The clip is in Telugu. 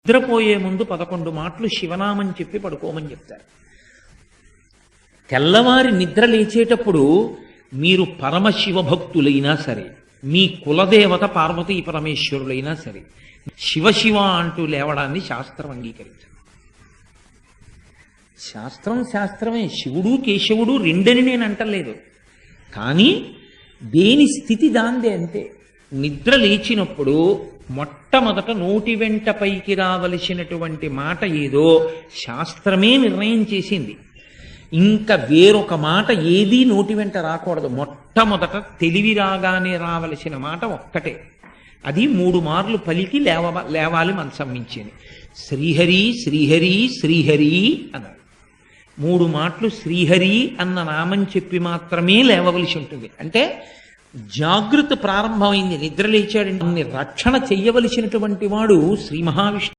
నిద్రపోయే ముందు 11 మాటలు శివనామం చెప్పి పడుకోమని చెప్తారు. తెల్లవారి నిద్ర లేచేటప్పుడు మీరు పరమశివ భక్తులైనా సరే, మీ కులదేవత పార్వతీ పరమేశ్వరులైనా సరే, శివశివ అంటూ లేవడాన్ని శాస్త్రం అంగీకరించదు. శాస్త్రమే. శివుడు కేశవుడు రెండని నేను అంటలేదు, కానీ దేని స్థితి దాందే అంతే. నిద్ర లేచినప్పుడు మొట్టమొదట నోటి వెంట పైకి రావలసినటువంటి మాట ఏదో శాస్త్రమే నిర్ణయం చేసింది. ఇంకా వేరొక మాట ఏదీ నోటి వెంట రాకూడదు. మొట్టమొదట తెలివి రాగానే రావలసిన మాట ఒక్కటే, అది 3 మార్లు పలికి లేవాలి మనసం మించింది. శ్రీహరి శ్రీహరి శ్రీహరి అన్నారు. 3 మాటలు శ్రీహరి అన్న నామం చెప్పి మాత్రమే లేవవలసి ఉంటుంది. అంటే జాగృతి ప్రారంభమైంది. నిద్ర లేచాడు, రక్షణ చెయ్యవలసినటువంటి వాడు శ్రీ మహావిష్ణువు.